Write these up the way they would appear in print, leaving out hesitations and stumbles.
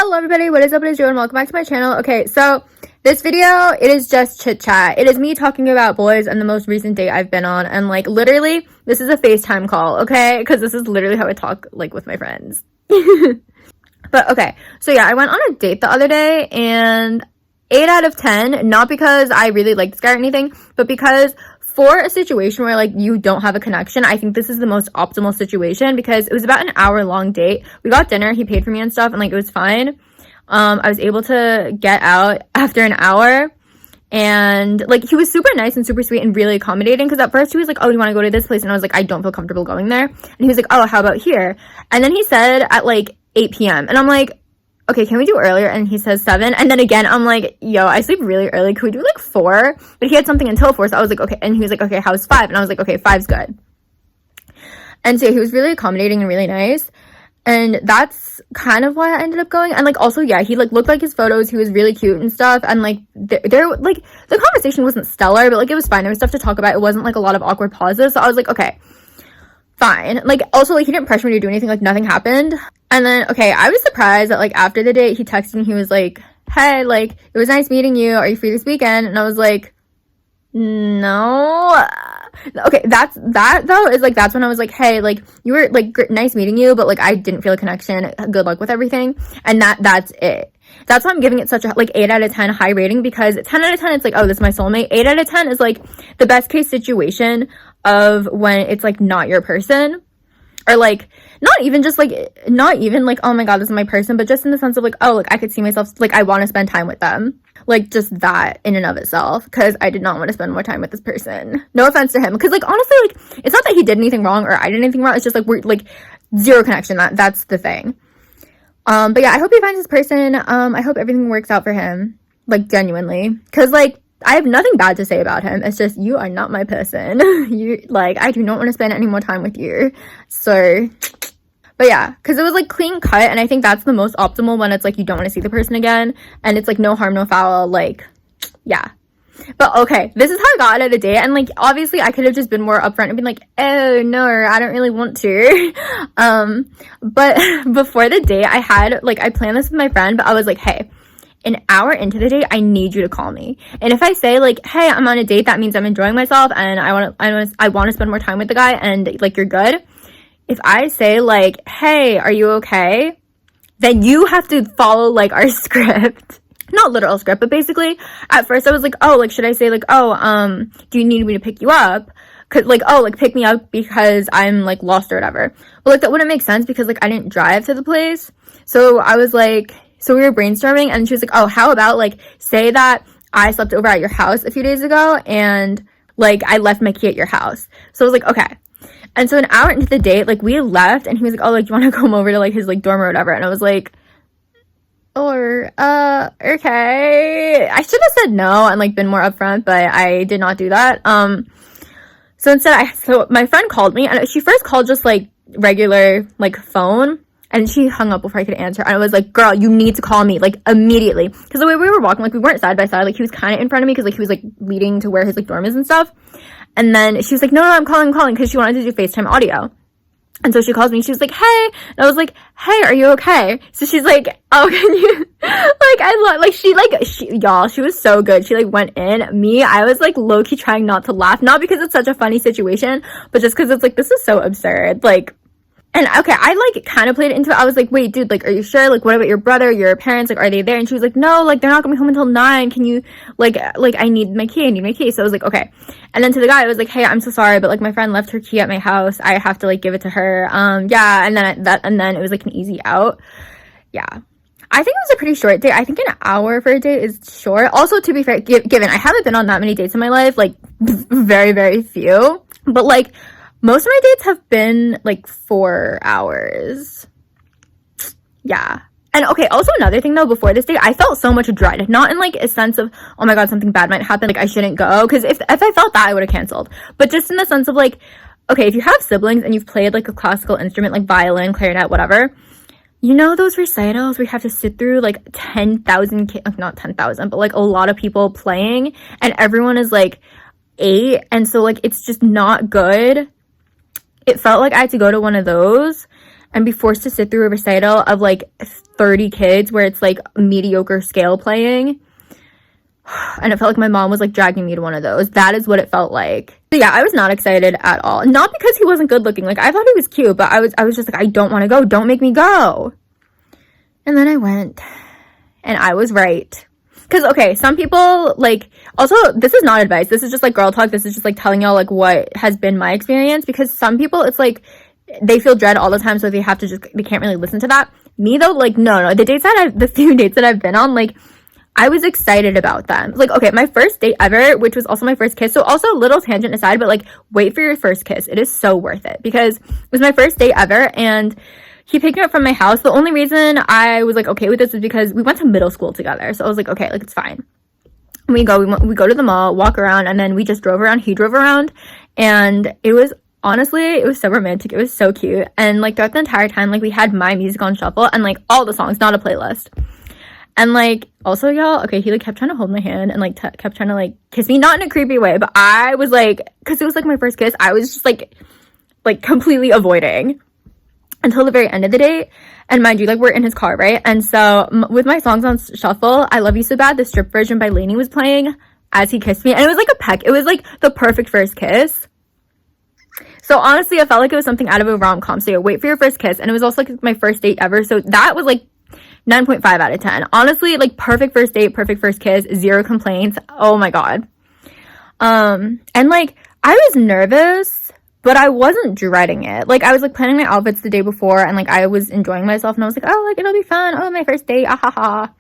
Hello everybody, what is up? It is Jiwon. Welcome back to my channel. Okay, so this video, it is just chit chat. It is me talking about boys and the most recent date I've been on, and like literally this is a FaceTime call, okay? Because this is literally how I talk like with my friends. But okay, so yeah, I went on a date the other day and 8 out of 10, not because I really like this guy or anything, but because for a situation where like you don't have a connection, I think this is the most optimal situation because it was about an hour-long date. We got dinner, he paid for me and stuff, and like it was fine. I was able to get out after an hour, and like he was super nice and super sweet and really accommodating, because at first he was like, oh, do you want to go to this place? And I was like, I don't feel comfortable going there. And he was like, oh, how about here? And then he said at like 8 p.m. and I'm like, okay, can we do earlier? And he says 7. And then again, I'm like, yo, I sleep really early. Could we do like 4? But he had something until 4. So I was like, okay. And he was like, okay, how's 5? And I was like, okay, 5's good. And so he was really accommodating and really nice. And that's kind of why I ended up going. And like, also, yeah, he like looked like his photos. He was really cute and stuff. And like, there like the conversation wasn't stellar, but like it was fine. There was stuff to talk about. It wasn't like a lot of awkward pauses. So I was like, okay, fine. Like, also, like, he didn't pressure me to do anything. Like, nothing happened. And then, okay, I was surprised that, like, after the date, he texted me. He was like, hey, like, it was nice meeting you. Are you free this weekend? And I was like, no. Okay, that though is like, that's when I was like, hey, like, you were like nice meeting you, but like I didn't feel a connection. Good luck with everything. And that's it. That's why I'm giving it such a like 8 out of 10 high rating, because 10 out of 10 it's like, oh, this is my soulmate. 8 out of 10 is like the best case situation of when it's like not your person, or like not even like, oh my god, this is my person, but just in the sense of like, oh, like I could see myself, like I want to spend time with them. Like, just that in and of itself, because I did not want to spend more time with this person. No offense to him, because like honestly, like it's not that he did anything wrong or I did anything wrong. It's just like we're like zero connection. That's the thing. But yeah, I hope he finds his person. I hope everything works out for him, like genuinely, because like I have nothing bad to say about him. It's just, you are not my person. You like, I do not want to spend any more time with you. So, but yeah, because it was like clean cut, and I think that's the most optimal when it's like you don't want to see the person again, and it's like no harm, no foul. Like, yeah. But okay, this is how I got out of the date, and like obviously I could have just been more upfront and been like, oh no, I don't really want to. But before the date, I planned this with my friend, but I was like, hey, an hour into the date, I need you to call me. And if I say like, hey, I'm on a date, that means I'm enjoying myself and I want to spend more time with the guy, and like you're good. If I say like, hey, are you okay? Then you have to follow like our script. Not literal script, but basically at first I was like, oh, like should I say like, oh, do you need me to pick you up? Cause like, oh, like pick me up because I'm like lost or whatever. But like that wouldn't make sense because like I didn't drive to the place. So I was like, so we were brainstorming, and she was like, oh, how about like say that I slept over at your house a few days ago and like I left my key at your house. So I was like, okay. And so an hour into the date, like we left, and he was like, oh, like you want to come over to like his like dorm or whatever? And I was like, okay. I should have said no and like been more upfront, but I did not do that. So instead so my friend called me, and she first called just like regular like phone, and she hung up before I could answer. And I was like, girl, you need to call me like immediately, because the way we were walking, like we weren't side by side, like he was kind of in front of me because like he was like leading to where his like dorm is and stuff. And then she was like, no, I'm calling, because she wanted to do FaceTime audio. And so she calls me, she was like, hey. And I was like, hey, are you okay? So she's like, oh, can you, like, I love, like, y'all, she was so good. She, like, went in. Me, I was, like, low-key trying not to laugh. Not because it's such a funny situation, but just because it's, like, this is so absurd. Like, and, okay, I, like, kind of played it into it. I was like, wait, dude, like, are you sure? Like, what about your brother, your parents? Like, are they there? And she was like, no, like, they're not gonna be home until 9. Can you, like, I need my key. So I was like, okay. And then to the guy, I was like, hey, I'm so sorry, but, like, my friend left her key at my house. I have to, like, give it to her. Yeah. And then it was, like, an easy out. Yeah. I think it was a pretty short date. I think an hour for a date is short. Also, to be fair, given I haven't been on that many dates in my life, like, very, very few. But, like, most of my dates have been like 4 hours. Yeah. And okay, also another thing though, before this date, I felt so much dread. Not in like a sense of, oh my god, something bad might happen, like I shouldn't go. Because if I felt that, I would have canceled. But just in the sense of like, okay, if you have siblings and you've played like a classical instrument, like violin, clarinet, whatever, you know those recitals where you have to sit through like 10,000, not 10,000, but like a lot of people playing, and everyone is like 8, and so like it's just not good. It felt like I had to go to one of those, and be forced to sit through a recital of like 30 kids where it's like mediocre scale playing. And it felt like my mom was like dragging me to one of those. That is what it felt like. So yeah, I was not excited at all. Not because he wasn't good looking. Like, I thought he was cute, but I was just like, I don't want to go. Don't make me go. And then I went, and I was right. Because, okay, some people, like, also, this is not advice. This is just, like, girl talk. This is just, like, telling y'all, like, what has been my experience. Because some people, it's, like, they feel dread all the time, so they can't really listen to that. Me, though, like, no. The few dates that I've been on, like, I was excited about them. Like, okay, my first date ever, which was also my first kiss. So also, little tangent aside, but, like, wait for your first kiss. It is so worth it. Because it was my first date ever, and he picked me up from my house. The only reason I was, like, okay with this is because we went to middle school together. So I was like, okay, like, it's fine. We go to the mall, walk around, and then we just drove around. He drove around, and it was, honestly, it was so romantic. It was so cute. And, like, throughout the entire time, like, we had my music on shuffle, and, like, all the songs, not a playlist. And, like, also, y'all, okay, he, like, kept trying to hold my hand and, like, kept trying to, like, kiss me. Not in a creepy way, but I was, like, because it was, like, my first kiss, I was just, like, completely avoiding until the very end of the date. And mind you, like, we're in his car, right? And so with my songs on shuffle, I Love You So Bad, the strip version by Lainey was playing as he kissed me. And it was, like, a peck. It was, like, the perfect first kiss. So honestly, I felt like it was something out of a rom-com. So yeah, wait for your first kiss. And it was also, like, my first date ever. So that was, like, 9.5 out of 10. Honestly, like, perfect first date, perfect first kiss, 0 complaints. Oh my god. And, like, I was nervous, but I wasn't dreading it. Like, I was, like, planning my outfits the day before, and, like, I was enjoying myself, and I was like, oh, like, it'll be fun. Oh, my first date, ah, ha, ha.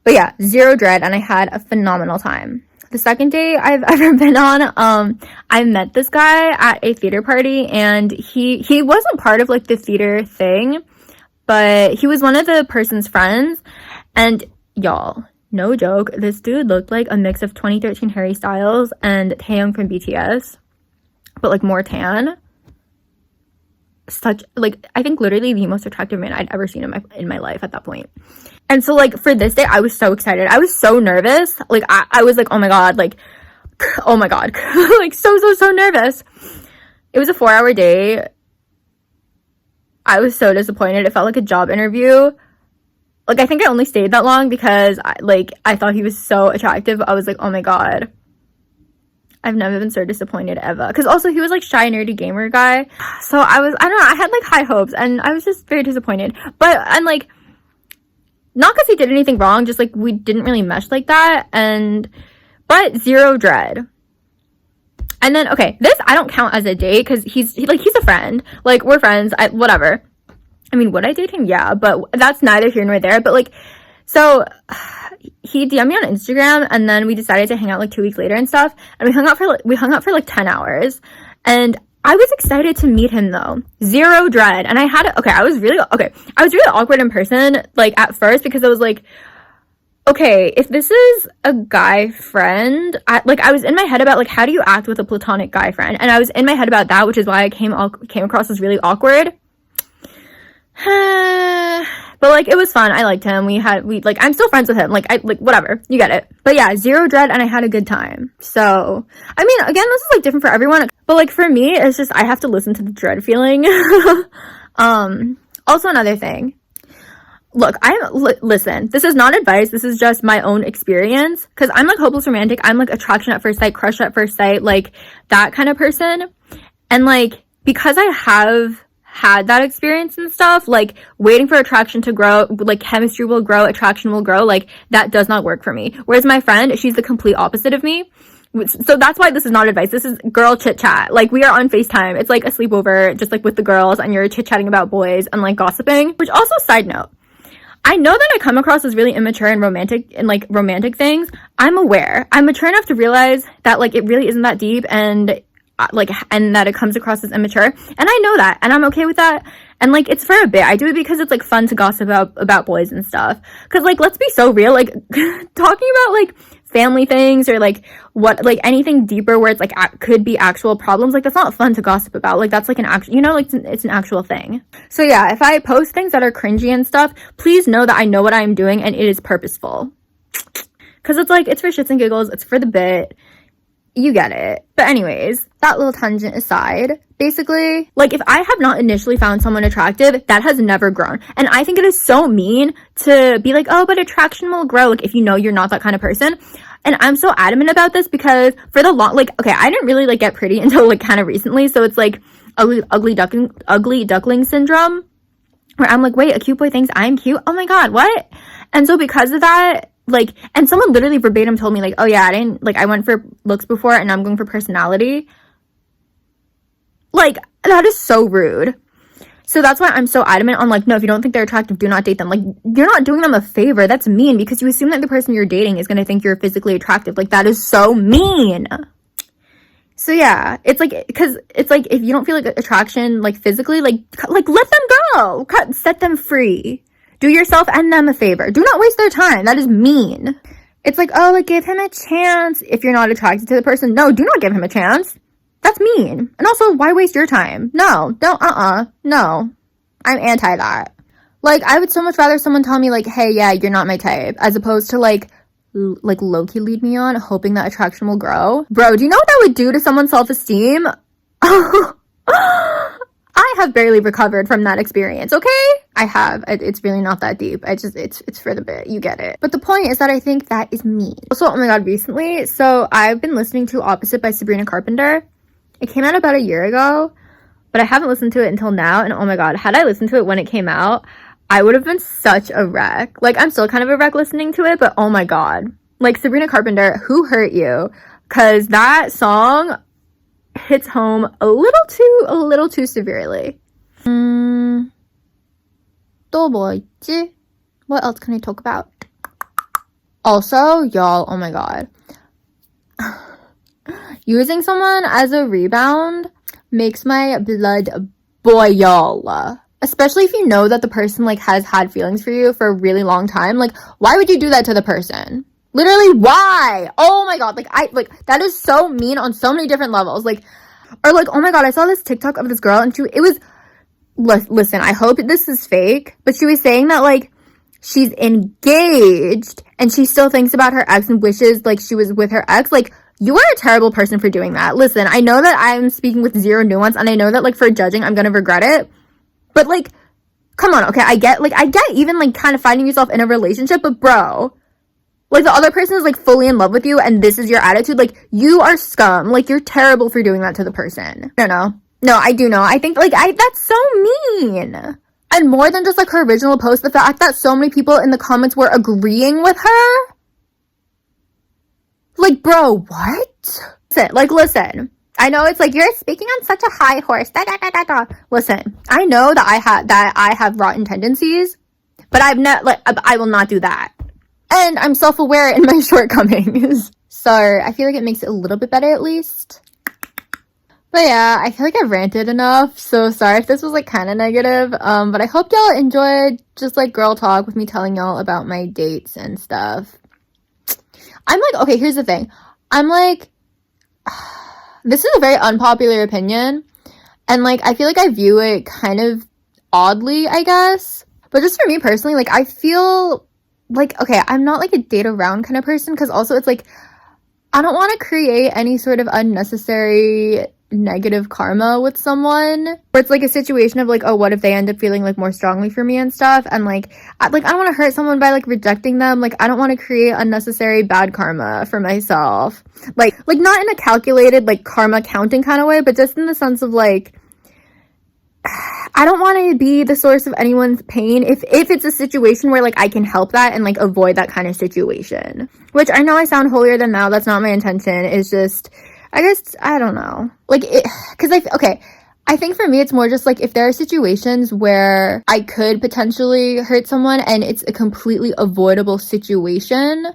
But yeah, 0 dread, and I had a phenomenal time. The second date I've ever been on, I met this guy at a theater party, and he wasn't part of, like, the theater thing, but he was one of the person's friends. And y'all, no joke, this dude looked like a mix of 2013 Harry Styles and Taeyong from BTS, but, like, more tan. Such, like, I think literally the most attractive man I'd ever seen in my life at that point. And so, like, for this day, I was so excited. I was so nervous. Like, I was like, oh my god, like, oh my god. Like, so nervous. It was a 4-hour day. I was so disappointed. It felt like a job interview. Like, I think I only stayed that long because, I thought he was so attractive. I was like, oh my god. I've never been so disappointed ever. Because also, he was, like, shy, nerdy gamer guy. So, I don't know, I had, like, high hopes. And I was just very disappointed. But, and, like, not because he did anything wrong. Just, like, we didn't really mesh like that. But 0 dread. And then, okay, this I don't count as a date because he's a friend. Like, we're friends, whatever. I mean, would I date him? Yeah, but that's neither here nor there. But, like, so he DM'd me on Instagram, and then we decided to hang out, like, 2 weeks later and stuff. And we hung out for like 10 hours. And I was excited to meet him, though. 0 dread. And I was really awkward in person, like, at first, because I was like, okay, if this is a guy friend, I was in my head about, like, how do you act with a platonic guy friend? And I was in my head about that, which is why I came across as really awkward. But, like, it was fun. I liked him. I'm still friends with him. Like, whatever. You get it. But yeah, 0 dread, and I had a good time. So, I mean, again, this is, like, different for everyone. But, like, for me, it's just, I have to listen to the dread feeling. Also another thing. Look, listen, this is not advice. This is just my own experience. Because I'm, like, hopeless romantic. I'm, like, attraction at first sight, crush at first sight, like, that kind of person. And, like, because I have had that experience and stuff, like, waiting for attraction to grow, like, chemistry will grow, attraction will grow, like, that does not work for me. Whereas my friend, she's the complete opposite of me. So that's why this is not advice. This is girl chit chat. Like, we are on FaceTime. It's like a sleepover, just, like, with the girls, and you're chit chatting about boys and, like, gossiping. Which also, side note, I know that I come across as really immature and romantic things. I'm aware. I'm mature enough to realize that, like, it really isn't that deep, and that it comes across as immature. And I know that, and I'm okay with that. And, like, it's for a bit. I do it because it's, like, fun to gossip about boys and stuff. Because, like, let's be so real. Like, talking about, like, family things or, like, what, like, anything deeper where it's, like, could be actual problems, like, that's not fun to gossip about. Like, that's, like, an actual, you know, like, it's an actual thing. So, yeah, if I post things that are cringy and stuff, please know that I know what I'm doing and it is purposeful. Because it's, like, it's for shits and giggles. It's for the bit. You get it. But anyways, that little tangent aside, basically. Like, if I have not initially found someone attractive, that has never grown. And I think it is so mean to be like, oh, but attraction will grow, like, if you know you're not that kind of person. And I'm so adamant about this because for the long, like, okay, I didn't really, like, get pretty until, like, kind of recently. So it's, like, ugly duckling syndrome, where I'm like, wait, a cute boy thinks I'm cute? Oh my god, what? And so because of that, like, and someone literally verbatim told me, like, oh yeah, I went for looks before and now I'm going for personality. Like, that is so rude. So that's why I'm so adamant on, like, no, if you don't think they're attractive, do not date them. Like, you're not doing them a favor. That's mean, because you assume that the person you're dating is going to think you're physically attractive. Like, that is so mean. So yeah, it's like, because it's like, if you don't feel like attraction, like, physically, like let them go. Set them free. Do yourself and them a favor. Do not waste their time. That is mean. It's like, oh, like, give him a chance if you're not attracted to the person. No, do not give him a chance. That's mean. And also, why waste your time? No, don't, no. I'm anti that. Like, I would so much rather someone tell me, like, hey, yeah, you're not my type, as opposed to, like low-key lead me on, hoping that attraction will grow. Bro, do you know what that would do to someone's self-esteem? I have barely recovered from that experience, okay? I have. It's really not that deep. It's for the bit. You get it. But the point is that I think that is mean. Also, oh my god, recently, so I've been listening to Opposite by Sabrina Carpenter. It came out about a year ago, but I haven't listened to it until now, and oh my god, had I listened to it when it came out, I would have been such a wreck. Like, I'm still kind of a wreck listening to it, but oh my god. Like, Sabrina Carpenter, who hurt you? Because that song hits home a little too severely. 또 뭐 있지? What else can I talk about? Also, y'all, oh my god. Using someone as a rebound makes my blood boil. Especially if you know that the person, like, has had feelings for you for a really long time. Like, why would you do that to the person? Literally, why? Oh my god, like, that is so mean on so many different levels. Like, or like, oh my god, I saw this TikTok of this girl, and listen, I hope this is fake, but she was saying that, like, she's engaged, and she still thinks about her ex and wishes, like, she was with her ex. Like, you are a terrible person for doing that. Listen, I know that I'm speaking with zero nuance, and I know that, like, for judging, I'm gonna regret it. But, like, come on, okay, I get even, like, kind of finding yourself in a relationship, but bro, like, the other person is, like, fully in love with you, and this is your attitude. Like, you are scum. Like, you're terrible for doing that to the person. No, I do know. I think, like, that's so mean. And more than just, like, her original post, the fact that so many people in the comments were agreeing with her. Like, bro, what? Listen. I know it's like, you're speaking on such a high horse. Listen, I know that I have rotten tendencies, but I will not do that. And I'm self-aware in my shortcomings. So I feel like it makes it a little bit better at least. But yeah, I feel like I've ranted enough. So sorry if this was, like, kind of negative. But I hope y'all enjoyed just, like, girl talk with me telling y'all about my dates and stuff. I'm like, okay, here's the thing. I'm like, this is a very unpopular opinion, and, like, I feel like I view it kind of oddly, I guess. But just for me personally, like, I feel like, okay, I'm not, like, a date around kind of person, because also it's like, I don't want to create any sort of unnecessary negative karma with someone, where it's like a situation of, like, oh, what if they end up feeling, like, more strongly for me and stuff, and, like, I don't want to hurt someone by, like, rejecting them. Like, I don't want to create unnecessary bad karma for myself, like not in a calculated, like, karma counting kind of way, but just in the sense of, like, I don't want to be the source of anyone's pain if it's a situation where, like, I can help that and, like, avoid that kind of situation, which I know I sound holier than thou. That's not my intention. It's just, I guess, I don't know. Like, because I think for me, it's more just, like, if there are situations where I could potentially hurt someone and it's a completely avoidable situation,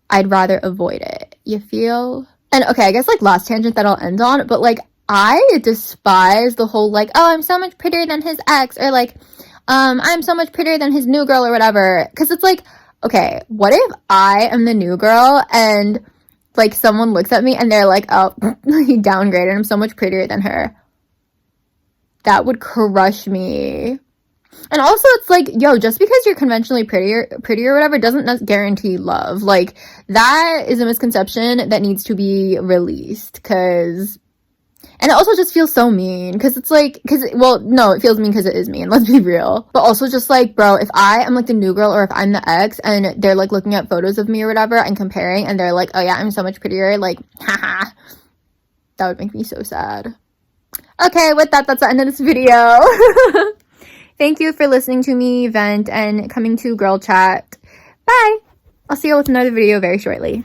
I'd rather avoid it. You feel? And, okay, I guess, like, last tangent that I'll end on, but, like, I despise the whole, like, oh, I'm so much prettier than his ex, or, like, I'm so much prettier than his new girl, or whatever. Because it's like, okay, what if I am the new girl and, like, someone looks at me and they're like, oh, he downgraded, I'm so much prettier than her. That would crush me. And also, it's like, yo, just because you're conventionally prettier or whatever doesn't guarantee love. Like, that is a misconception that needs to be released, because And it also just feels so mean because it's like, well, no, it feels mean because it is mean, let's be real. But also just like, bro, if I am like the new girl or if I'm the ex and they're like looking at photos of me or whatever and comparing and they're like, oh yeah, I'm so much prettier, like, haha, that would make me so sad. Okay, with that, that's the end of this video. Thank you for listening to me vent and coming to girl chat. Bye. I'll see you with another video very shortly.